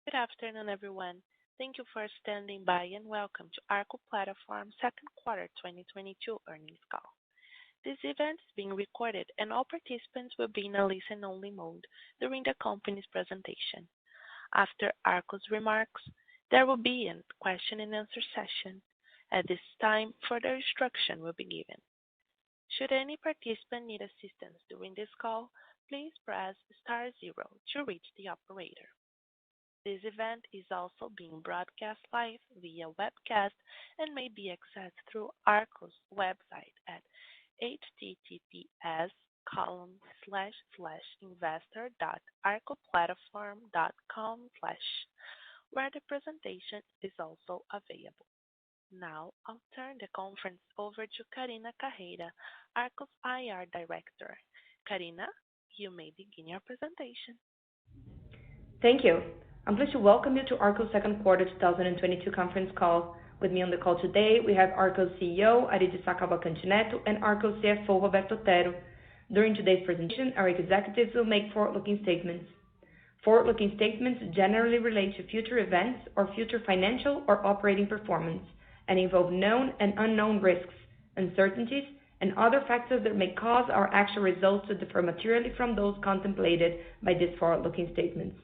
Good afternoon, everyone. Thank you for standing by and welcome to Arco Platform second quarter 2022 earnings call. This event is being recorded and all participants will be in a listen-only mode during the company's presentation. After Arco's remarks, there will be a question and answer session. At this time, further instruction will be given. Should any participant need assistance during this call, please press star zero to reach the operator. This event is also being broadcast live via webcast and may be accessed through Arco's website at https://investor.arcoplatform.com/ where the presentation is also available. Now I'll turn the conference over to Karina Carreira, Arco's IR Director. Karina, you may begin your presentation. Thank you. I'm pleased to welcome you to Arco's second quarter 2022 conference call. With me on the call today, we have Arco's CEO, Aridio Cavalcanti Neto, and Arco's CFO, Roberto Otero. During today's presentation, our executives will make forward-looking statements. Forward-looking statements generally relate to future events or future financial or operating performance and involve known and unknown risks, uncertainties, and other factors that may cause our actual results to differ materially from those contemplated by these forward-looking statements.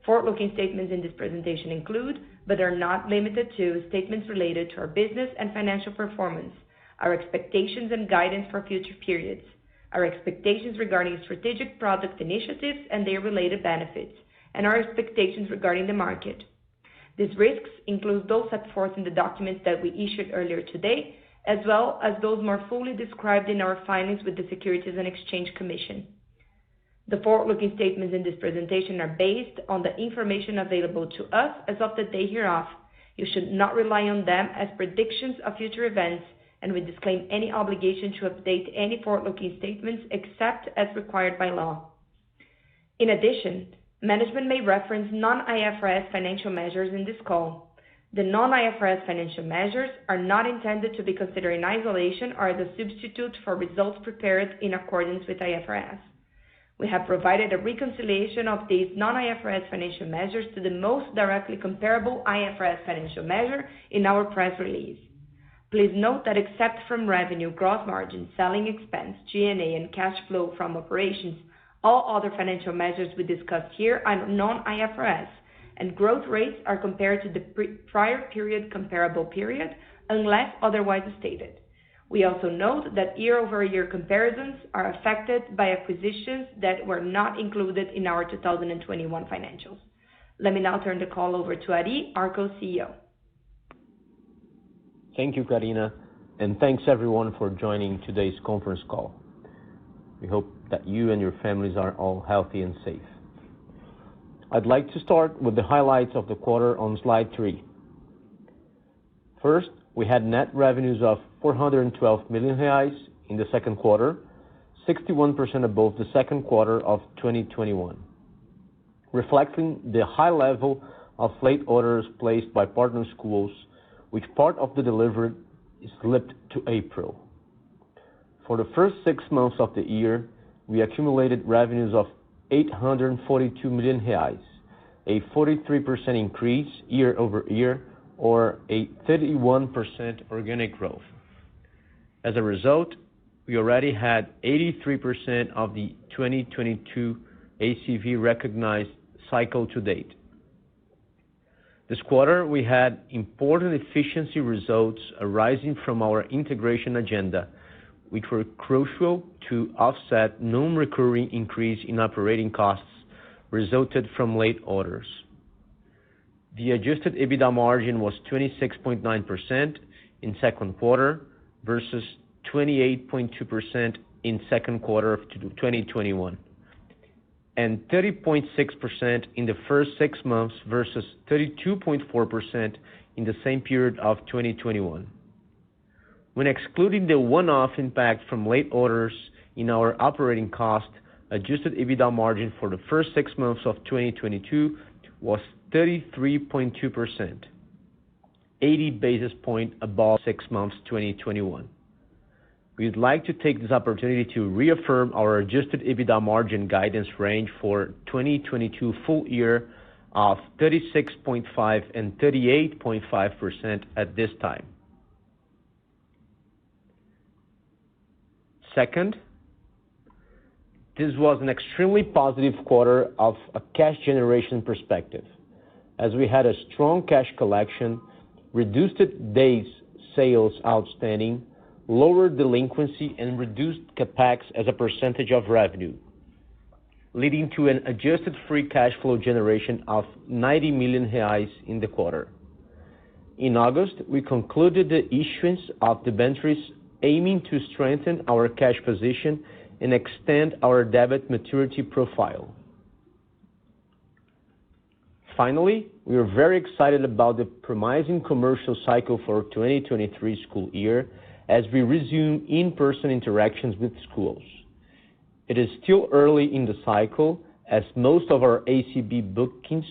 Forward-looking statements in this presentation include, but are not limited to, statements related to our business and financial performance, our expectations and guidance for future periods, our expectations regarding strategic product initiatives and their related benefits, and our expectations regarding the market. These risks include those set forth in the documents that we issued earlier today, as well as those more fully described in our filings with the Securities and Exchange Commission. The forward-looking statements in this presentation are based on the information available to us as of the day hereof. You should not rely on them as predictions of future events, and we disclaim any obligation to update any forward-looking statements except as required by law. In addition, management may reference non-IFRS financial measures in this call. The non-IFRS financial measures are not intended to be considered in isolation or as a substitute for results prepared in accordance with IFRS. We have provided a reconciliation of these non-IFRS financial measures to the most directly comparable IFRS financial measure in our press release. Please note that except from revenue, gross margin, selling expense, G&A, and cash flow from operations, all other financial measures we discuss here are non-IFRS, and growth rates are compared to the prior period comparable period unless otherwise stated. We also note that year-over-year comparisons are affected by acquisitions that were not included in our 2021 financials. Let me now turn the call over to Ari, Arco's CEO. Thank you, Karina, and thanks everyone for joining today's conference call. We hope that you and your families are all healthy and safe. I'd like to start with the highlights of the quarter on slide 3. First, we had net revenues of 412 million reais in the second quarter, 61% above the second quarter of 2021, reflecting the high level of late orders placed by partner schools, which part of the delivery slipped to April. For the first 6 months of the year, we accumulated revenues of 842 million reais, a 43% increase year over year, or a 31% organic growth. As a result, we already had 83% of the 2022 ACV recognized cycle to date. This quarter, we had important efficiency results arising from our integration agenda, which were crucial to offset non-recurring increase in operating costs resulted from late orders. The adjusted EBITDA margin was 26.9% in second quarter versus 28.2% in second quarter of 2021, and 30.6% in the first 6 months versus 32.4% in the same period of 2021. When excluding the one-off impact from late orders in our operating cost, adjusted EBITDA margin for the first 6 months of 2022 was 33.2%, 80 basis points above 6 months 2021. We'd like to take this opportunity to reaffirm our adjusted EBITDA margin guidance range for 2022 full year of 36.5 and 38.5% at this time. Second, this was an extremely positive quarter of a cash generation perspective, as we had a strong cash collection, reduced days sales outstanding, lowered delinquency, and reduced capex as a percentage of revenue, leading to an adjusted free cash flow generation of 90 million reais in the quarter. In August, we concluded the issuance of debentures aiming to strengthen our cash position and extend our debt maturity profile. Finally, we are very excited about the promising commercial cycle for 2023 school year as we resume in-person interactions with schools. It is still early in the cycle as most of our ACB bookings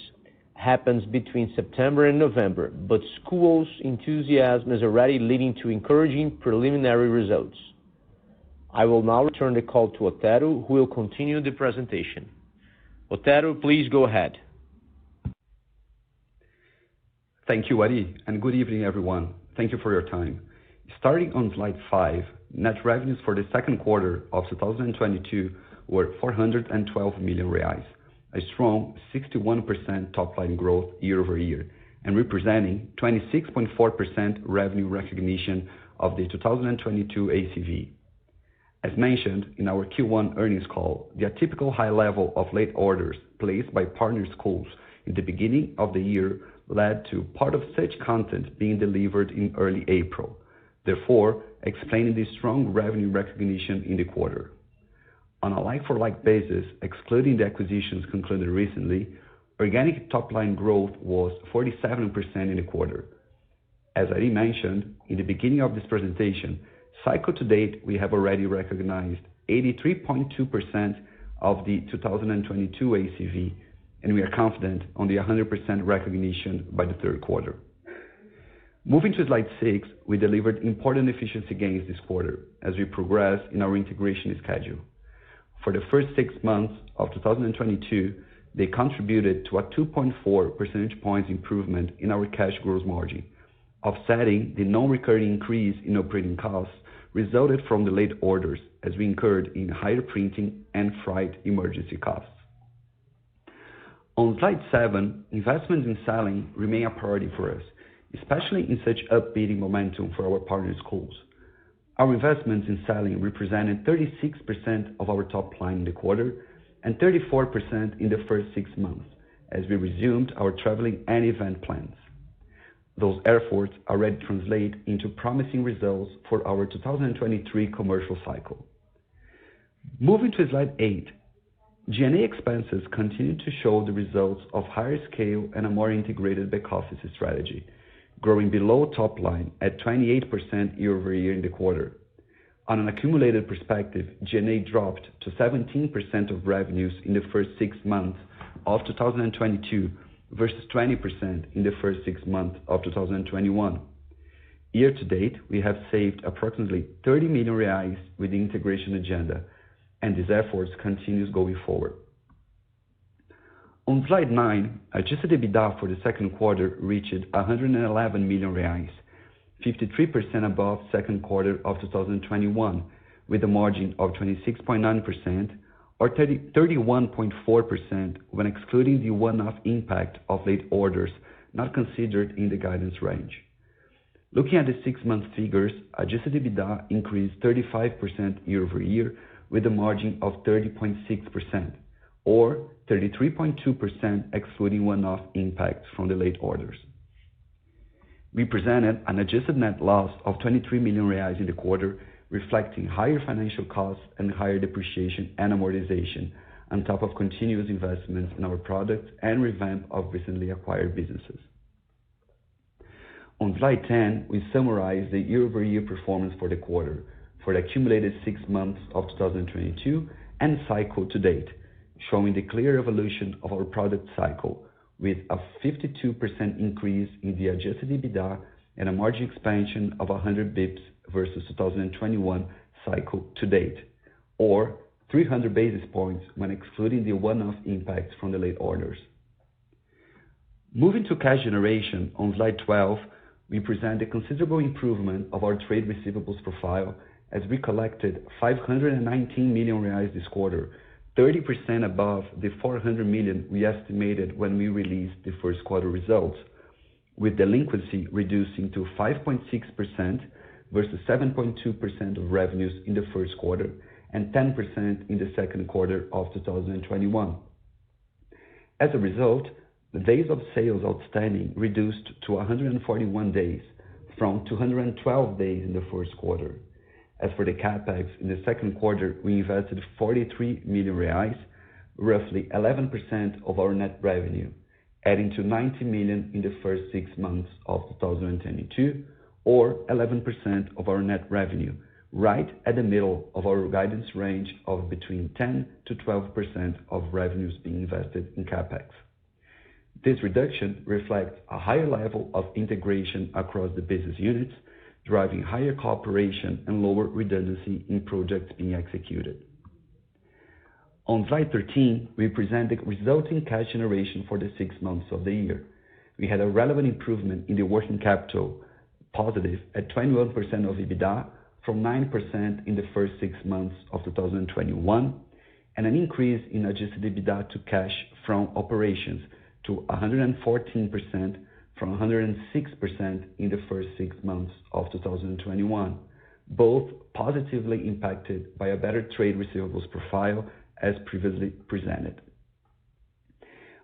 happens between September and November, but schools' enthusiasm is already leading to encouraging preliminary results. I will now return the call to Otero, who will continue the presentation. Otero, please go ahead. Thank you, Ari, and good evening, everyone. Thank you for your time. Starting on slide 5, net revenues for the second quarter of 2022 were 412 million reais, a strong 61% top-line growth year-over-year, and representing 26.4% revenue recognition of the 2022 ACV. As mentioned in our Q1 earnings call, the atypical high level of late orders placed by partner schools in the beginning of the year led to part of such content being delivered in early April, therefore explaining the strong revenue recognition in the quarter. On a like-for-like basis, excluding the acquisitions concluded recently, organic top-line growth was 47% in the quarter. As Ari mentioned in the beginning of this presentation, cycle to date, we have already recognized 83.2% of the 2022 ACV, and we are confident on the 100% recognition by the third quarter. Moving to slide 6, we delivered important efficiency gains this quarter as we progress in our integration schedule. For the first 6 months of 2022, they contributed to a 2.4 percentage points improvement in our cash gross margin, offsetting the non-recurring increase in operating costs resulted from the late orders as we incurred in higher printing and freight emergency costs. On slide 7, investments in selling remain a priority for us, especially in such upbeat momentum for our partner schools. Our investments in selling represented 36% of our top line in the quarter and 34% in the first 6 months as we resumed our traveling and event plans. Those efforts already translate into promising results for our 2023 commercial cycle. Moving to slide 8, G&A expenses continue to show the results of higher scale and a more integrated back office strategy, growing below top line at 28% year-over-year in the quarter. On an accumulated perspective, G&A dropped to 17% of revenues in the first 6 months of 2022 versus 20% in the first 6 months of 2021. Year to date, we have saved approximately 30 million reais with the integration agenda, and these efforts continues going forward. On slide 9, adjusted EBITDA for the second quarter reached 111 million reais, 53% above second quarter of 2021, with a margin of 26.9% or 31.4% when excluding the one-off impact of late orders not considered in the guidance range. Looking at the 6-month figures, adjusted EBITDA increased 35% year-over-year with a margin of 30.6%, or 33.2% excluding one-off impacts from the late orders. We presented an adjusted net loss of 23 million reais in the quarter, reflecting higher financial costs and higher depreciation and amortization, on top of continuous investments in our products and revamp of recently acquired businesses. On slide 10, we summarize the year-over-year performance for the quarter, for the accumulated 6 months of 2022 and cycle to date, showing the clear evolution of our product cycle with a 52% increase in the adjusted EBITDA and a margin expansion of 100 bps versus 2021 cycle to date, or 300 basis points when excluding the one-off impacts from the late orders. Moving to cash generation, on slide 12, we present a considerable improvement of our trade receivables profile as we collected 519 million reais this quarter, 30% above the 400 million we estimated when we released the first quarter results, with delinquency reducing to 5.6% versus 7.2% of revenues in the first quarter and 10% in the second quarter of 2021. As a result, the days of sales outstanding reduced to 141 days from 212 days in the first quarter. As for the capex, in the second quarter, we invested 43 million reais, roughly 11% of our net revenue, adding to 90 million in the first 6 months of 2022, or 11% of our net revenue, right at the middle of our guidance range of between 10 to 12% of revenues being invested in capex. This reduction reflects a higher level of integration across the business units, driving higher cooperation and lower redundancy in projects being executed. On slide 13, we present the resulting cash generation for the 6 months of the year. We had a relevant improvement in the working capital, positive at 21% of EBITDA from 9% in the first 6 months of 2021, and an increase in adjusted EBITDA to cash from operations to 114% from 106% in the first 6 months of 2021, both positively impacted by a better trade receivables profile as previously presented.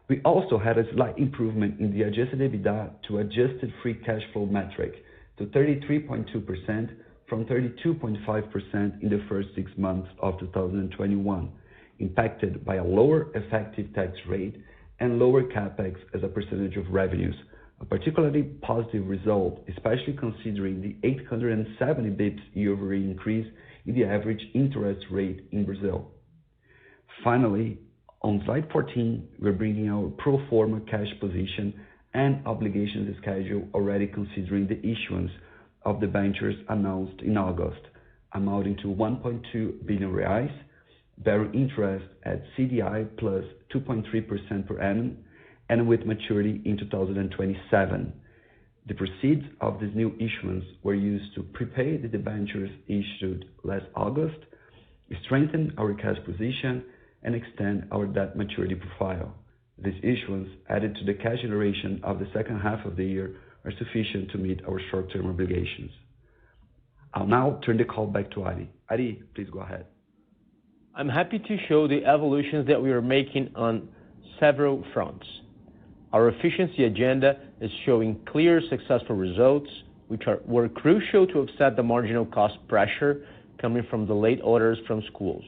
We also had a slight improvement in the adjusted EBITDA to adjusted free cash flow metric to 33.2% from 32.5% in the first 6 months of 2021, impacted by a lower effective tax rate and lower capex as a percentage of revenues, a particularly positive result, especially considering the 870 bps year-over-year increase in the average interest rate in Brazil. Finally, on slide 14, we're bringing our pro forma cash position and obligations schedule already considering the issuance of the debentures announced in August, amounting to 1.2 billion reais, bearing interest at CDI plus 2.3% per annum, and with maturity in 2027. The proceeds of this new issuance were used to prepay the debentures issued last August, strengthen our cash position, and extend our debt maturity profile. This issuance, added to the cash generation of the second half of the year, are sufficient to meet our short-term obligations. I'll now turn the call back to Ari. Ari, please go ahead. I'm happy to show the evolutions that we are making on several fronts. Our efficiency agenda is showing clear successful results, which were crucial to offset the marginal cost pressure coming from the late orders from schools.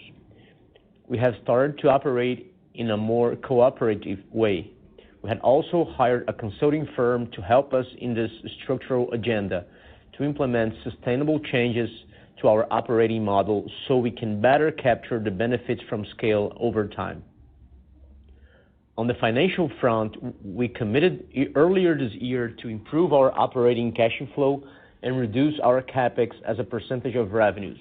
We have started to operate in a more cooperative way. We had also hired a consulting firm to help us in this structural agenda to implement sustainable changes to our operating model so we can better capture the benefits from scale over time. On the financial front, we committed earlier this year to improve our operating cash flow and reduce our capex as a percentage of revenues.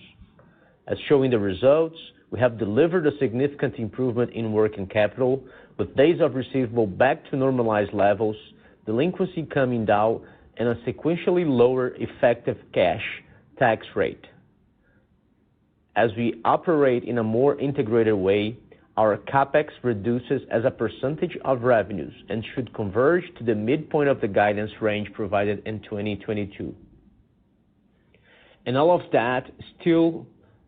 As showing the results, we have delivered a significant improvement in working capital, with days of receivable back to normalized levels, delinquency coming down, and a sequentially lower effective cash tax rate. As we operate in a more integrated way, our capex reduces as a percentage of revenues and should converge to the midpoint of the guidance range provided in 2022. And all of that still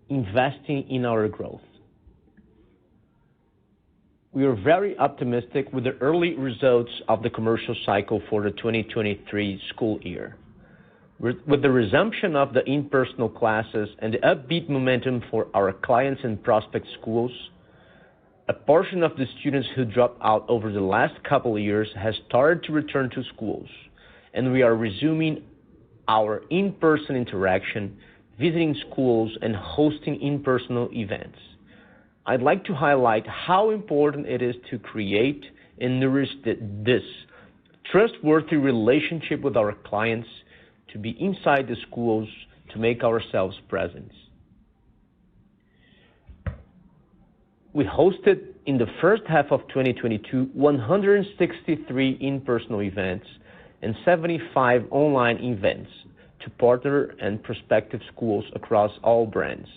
investing in our growth. We are very optimistic with the early results of the commercial cycle for the 2023 school year. With the resumption of the in-person classes and the upbeat momentum for our clients and prospect schools, a portion of the students who dropped out over the last couple of years has started to return to schools, and we are resuming our in-person interaction, visiting schools, and hosting in-person events. I'd like to highlight how important it is to create and nourish this trustworthy relationship with our clients, to be inside the schools, to make ourselves present. We hosted in the first half of 2022, 163 in-person events and 75 online events to partner and prospective schools across all brands.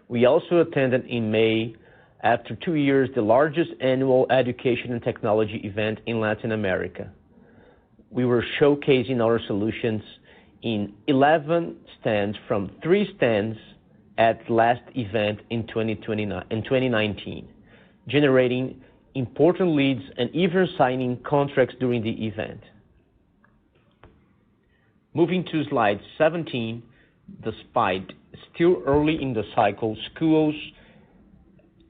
We also attended in May, after 2 years, the largest annual education and technology event in Latin America. We were showcasing our solutions in 11 stands from 3 stands at last event in 2019, generating important leads and even signing contracts during the event. Moving to slide 17, despite still early in the cycle, schools'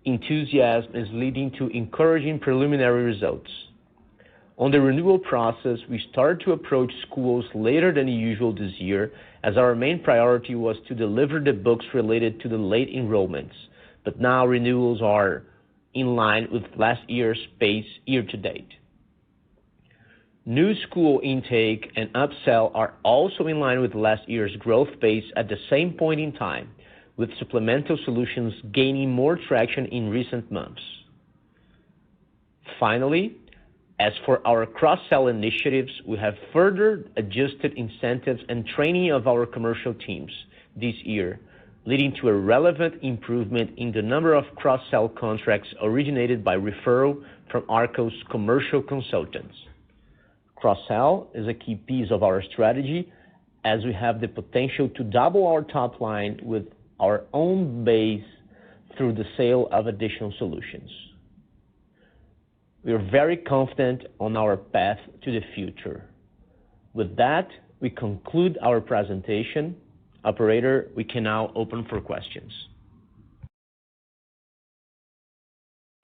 enthusiasm is leading to encouraging preliminary results. On the renewal process, we started to approach schools later than usual this year, as our main priority was to deliver the books related to the late enrollments. But now renewals are in line with last year's pace year to date. New school intake and upsell are also in line with last year's growth pace at the same point in time, with supplemental solutions gaining more traction in recent months. Finally, as for our cross-sell initiatives, we have further adjusted incentives and training of our commercial teams this year, leading to a relevant improvement in the number of cross-sell contracts originated by referral from Arco's commercial consultants. Cross-sell is a key piece of our strategy, as we have the potential to double our top line with our own base through the sale of additional solutions. We are very confident on our path to the future. With that, we conclude our presentation. Operator, we can now open for questions.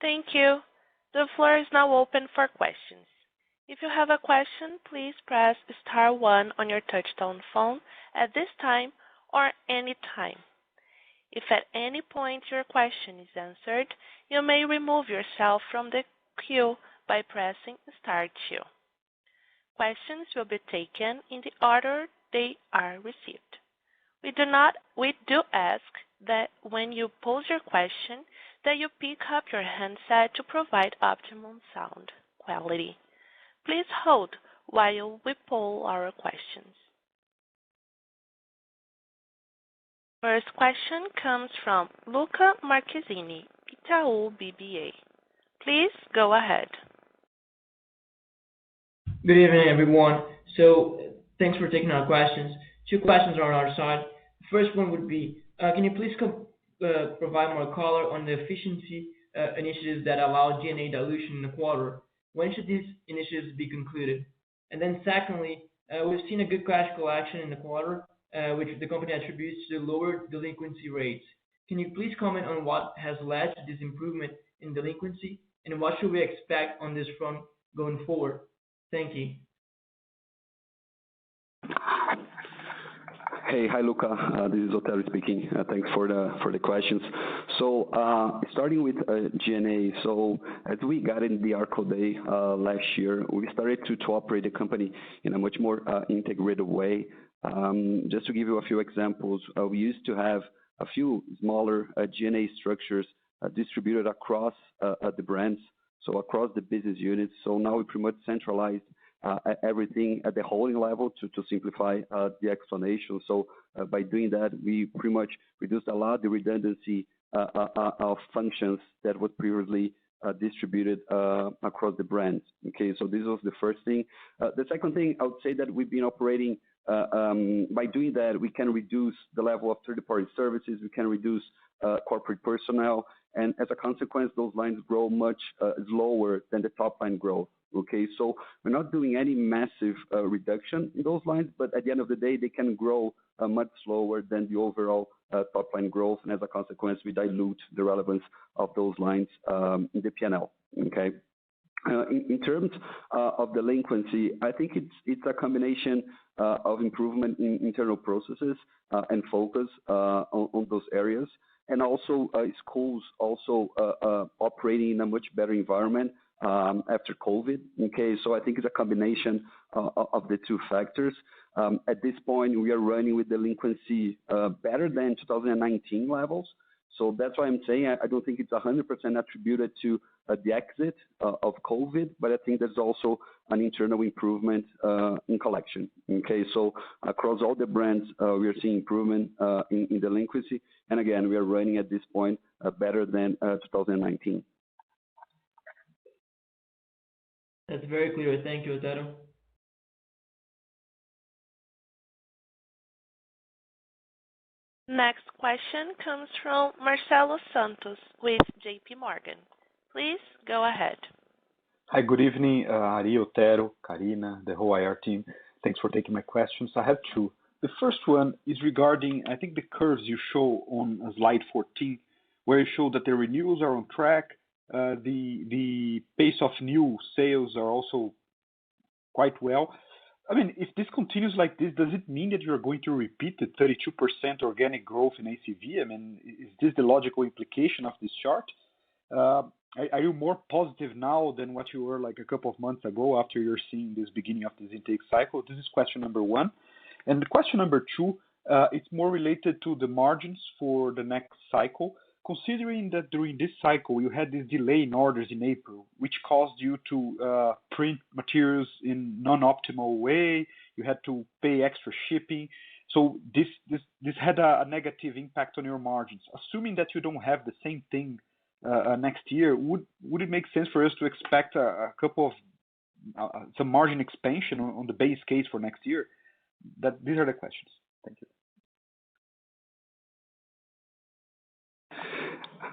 Thank you. The floor is now open for questions. If you have a question, please press star 1 on your touchtone phone at this time or any time. If at any point your question is answered, you may remove yourself from the queue by pressing star 2. Questions will be taken in the order they are received. We do ask that when you pose your question that you pick up your handset to provide optimum sound quality. Please hold while we poll our questions. First question comes from Luca Marquezini, Itaú BBA. Please go ahead. Good evening, everyone. So thanks for taking our questions. 2 questions on our side. First one would be, can you please provide more color on the efficiency initiatives that allow G&A dilution in the quarter? When should these initiatives be concluded? And then secondly, we've seen a good cash collection in the quarter, which the company attributes to lower delinquency rates. Can you please comment on what has led to this improvement in delinquency, and what should we expect on this front going forward? Thank you. Hey, hi Luca. This is Otero speaking. Thanks for the questions. So starting with G&A. So as we got in the Arco Day last year, we started to operate the company in a much more integrated way. Just to give you a few examples, we used to have a few smaller G&A structures distributed across the brands, so across the business units. So now we pretty much centralized everything at the holding level to simplify the explanation. So by doing that, we pretty much reduced a lot of the redundancy of functions that was previously distributed across the brands. Okay, so this was the first thing. The second thing, I would say that we've been operating, by doing that, we can reduce the level of third-party services, we can reduce corporate personnel, and as a consequence, those lines grow much slower than the top line growth. Okay, so we're not doing any massive reduction in those lines, but at the end of the day, they can grow much slower than the overall top line growth, and as a consequence, we dilute the relevance of those lines in the P&L. Okay. In terms of delinquency, I think it's a combination of improvement in internal processes and focus on those areas, and also schools also operating in a much better environment after COVID. Okay, so I think it's a combination of the 2 factors. At this point, we are running with delinquency better than 2019 levels. So that's why I'm saying I don't think it's 100% attributed to the exit of COVID, but I think there's also an internal improvement in collection. Okay, so across all the brands, we are seeing improvement in delinquency, and again, we are running at this point better than 2019. That's very clear. Thank you, Otero. Next question comes from Marcelo Santos with JP Morgan. Please go ahead. Hi, good evening, Ari, Otero, Karina, the whole IR team. Thanks for taking my questions. I have two. The first one is regarding, I think, the curves you show on slide 14, where you show that the renewals are on track. The pace of new sales are also quite well. I mean, if this continues like this, does it mean that you're going to repeat the 32% organic growth in ACV? I mean, is this the logical implication of this chart? Are you more positive now than what you were like a couple of months ago after you're seeing this beginning of this intake cycle? This is question number one. And the question number two, it's more related to the margins for the next cycle. Considering that during this cycle you had this delay in orders in April, which caused you to print materials in non-optimal way, you had to pay extra shipping. So this had a negative impact on your margins. Assuming that you don't have the same thing next year, would it make sense for us to expect a couple of some margin expansion on the base case for next year? These are the questions. Thank you.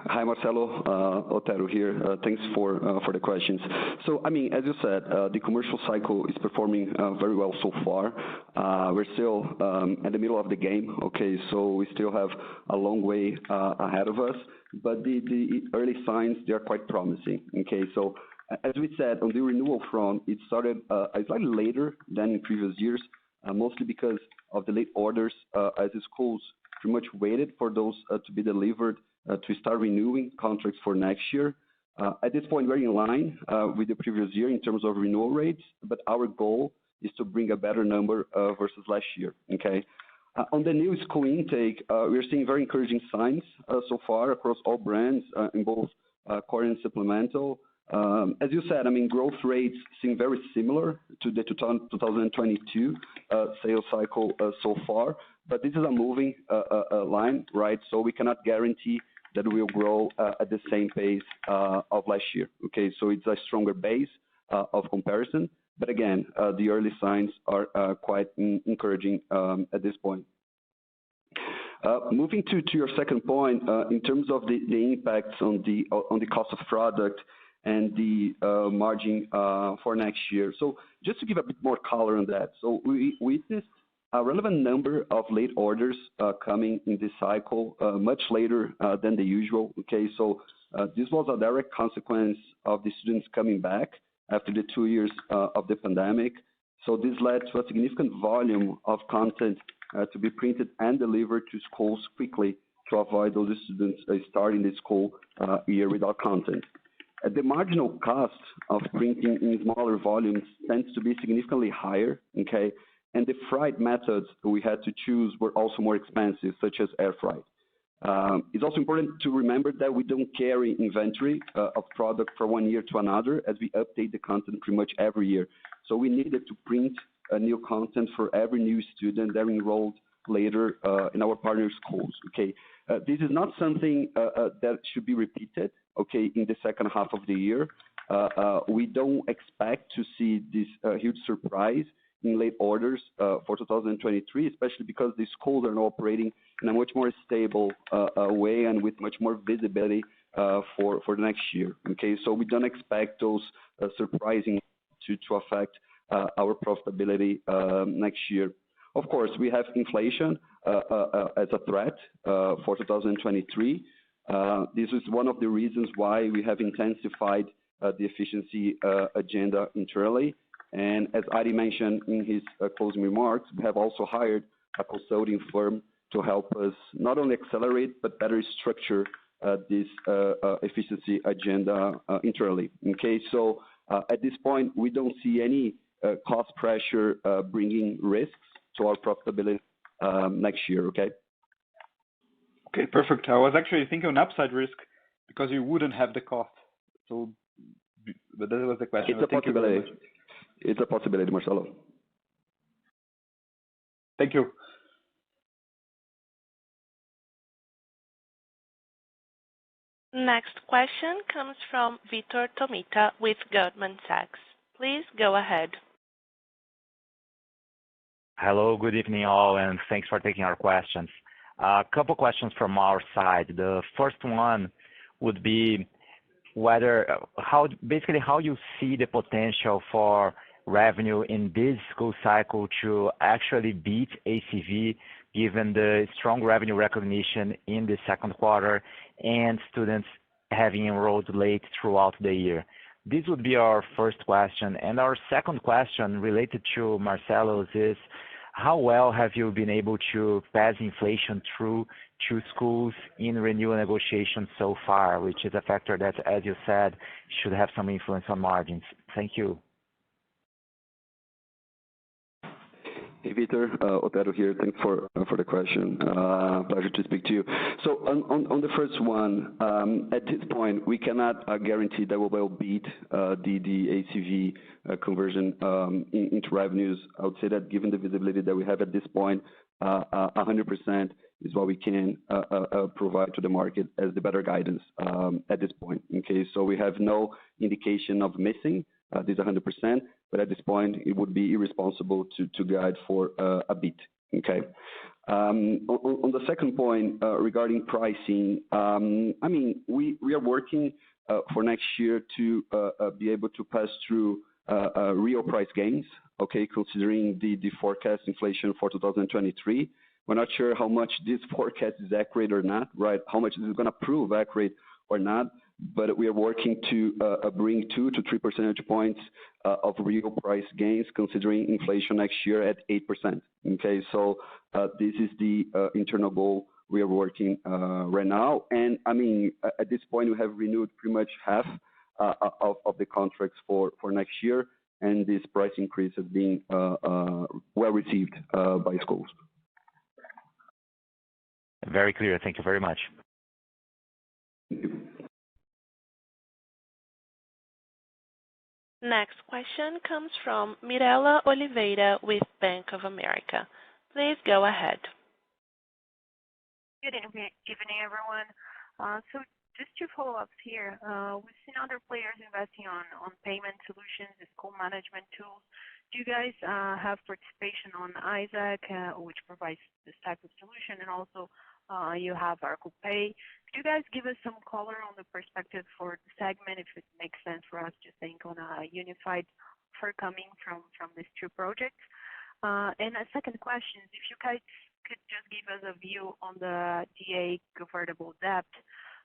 Hi, Marcelo. Otero here. Thanks for the questions. So, I mean, as you said, the commercial cycle is performing very well so far. We're still at the middle of the game, okay, so we still have a long way ahead of us, but the early signs, they are quite promising, okay? So, as we said, on the renewal front, it started slightly later than in previous years, mostly because of the late orders, as the schools pretty much waited for those to be delivered to start renewing contracts for next year. At this point, we're in line with the previous year in terms of renewal rates, but our goal is to bring a better number versus last year, okay? On the new school intake, we're seeing very encouraging signs so far across all brands in both core and supplemental. As you said, I mean, growth rates seem very similar to the 2022 sales cycle so far, but this is a moving line, right? So we cannot guarantee that we'll grow at the same pace of last year, okay? So it's a stronger base of comparison, but again, the early signs are quite encouraging at this point. Moving to your second point, in terms of the impacts on the cost of product and the margin for next year. So just to give a bit more color on that. So we witnessed a relevant number of late orders coming in this cycle much later than the usual, okay? So this was a direct consequence of the students coming back after the 2 years of the pandemic. So this led to a significant volume of content to be printed and delivered to schools quickly to avoid those students starting the school year without content. The marginal cost of printing in smaller volumes tends to be significantly higher, okay? And the freight methods we had to choose were also more expensive, such as air freight. It's also important to remember that we don't carry inventory of product from 1 year to another, as we update the content pretty much every year. So we needed to print new content for every new student that enrolled later in our partner schools, okay? This is not something that should be repeated, okay, in the second half of the year. We don't expect to see this huge surprise in late orders for 2023, especially because the schools are now operating in a much more stable way and with much more visibility for the next year, okay? So we don't expect those surprising to affect our profitability next year. Of course, we have inflation as a threat for 2023. This is one of the reasons why we have intensified the efficiency agenda internally. And as Ari mentioned in his closing remarks, we have also hired a consulting firm to help us not only accelerate, but better structure this efficiency agenda internally. Okay, so at this point, we don't see any cost pressure bringing risks to our profitability next year, okay? Okay, perfect. I was actually thinking on upside risk because you wouldn't have the cost. So, but that was the question. It's a Thank you very possibility. much. It's a possibility, Marcelo. Thank you. Next question comes from Vitor Tomita with Goldman Sachs. Please go ahead. Hello, good evening all, and thanks for taking our questions. A couple questions from our side. The first one would be how you see the potential for revenue in this school cycle to actually beat ACV, given the strong revenue recognition in the second quarter and students having enrolled late throughout the year. This would be our first question. And our second question related to Marcelo's is, how well have you been able to pass inflation through to schools in renewal negotiations so far, which is a factor that, as you said, should have some influence on margins? Thank you. Hey, Vitor, Otero here. Thanks for the question. Pleasure to speak to you. So on the first one, at this point, we cannot guarantee that we will beat the ACV conversion into revenues. I would say that given the visibility that we have at this point, 100% is what we can provide to the market as the better guidance at this point. Okay, so we have no indication of missing this 100%, but at this point, it would be irresponsible to guide for a beat. Okay. On the second point regarding pricing, I mean, we are working for next year to be able to pass through real price gains. Okay, considering the forecast inflation for 2023. We're not sure how much this forecast is accurate or not, right? How much this is going to prove accurate or not, but we are working to bring 2 to 3 percentage points of real price gains, considering inflation next year at 8%. Okay, so this is the internal goal we are working right now. And I mean, at this point, we have renewed pretty much half of the contracts for next year, and this price increase has been well received by schools. Very clear. Thank you very much. Next question comes from Mirela Oliveira with Bank of America. Please go ahead. Good evening, everyone. So just 2 follow-ups here. We've seen other players investing on payment solutions, school management tools. Do you guys have participation on Isaac, which provides this type of solution, and also you have Arco Pay? Could you guys give us some color on the perspective for the segment, if it makes sense for us to think on a unified offer coming from these 2 projects? And a second question is, if you guys could just give us a view on the DA convertible debt.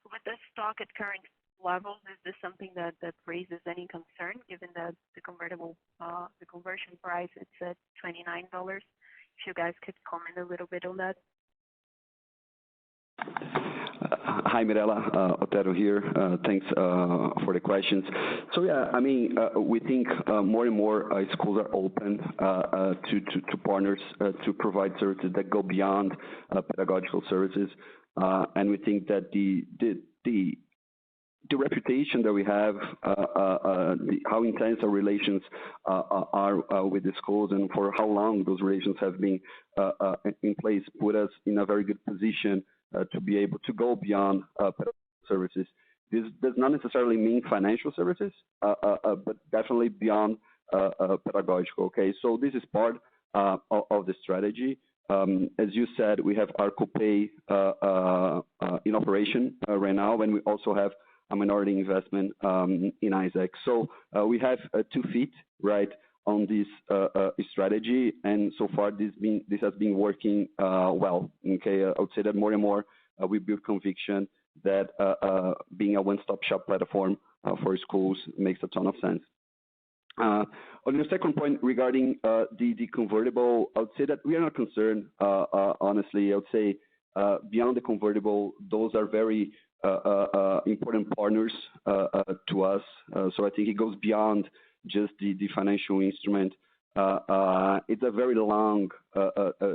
With the stock at current levels, is this something that raises any concern, given that the conversion price, it's at $29? If you guys could comment a little bit on that. Hi, Mirela. Otero here. Thanks for the questions. So yeah, I mean, we think more and more schools are open to partners to provide services that go beyond pedagogical services, and we think that the reputation that we have, how intense our relations are with the schools, and for how long those relations have been in place, put us in a very good position to be able to go beyond pedagogical services. This does not necessarily mean financial services, but definitely beyond pedagogical. Okay, so this is part of the strategy. As you said, we have Arco Pay in operation right now, and we also have a minority investment in Isaac. So we have 2 feet, right, on this strategy, and so far this has been working well. Okay, I would say that more and more we build conviction that being a one-stop shop platform for schools makes a ton of sense. On your second point regarding the convertible, I would say that we are not concerned. Honestly, I would say beyond the convertible, those are very important partners to us. So I think it goes beyond just the financial instrument. It's a very long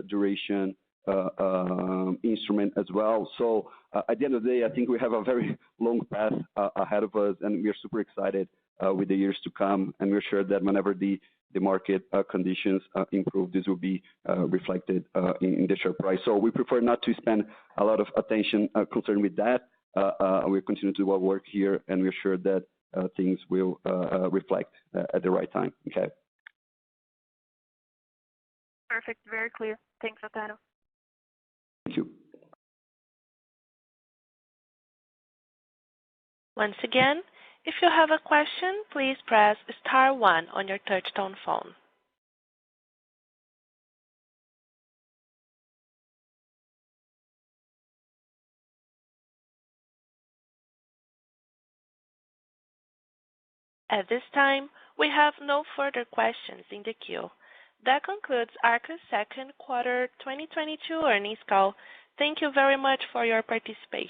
duration instrument as well. So at the end of the day, I think we have a very long path ahead of us, and we are super excited with the years to come. And we're sure that whenever the market conditions improve, this will be reflected in the share price. So we prefer not to spend a lot of attention concerned with that. We continue to do our work here, and we're sure that things will reflect at the right time. Okay. Perfect. Very clear. Thanks, Otero. Thank you. Once again, if you have a question, please press star 1 on your touchtone phone. At this time, we have no further questions in the queue. That concludes Arco's second quarter 2022 earnings call. Thank you very much for your participation.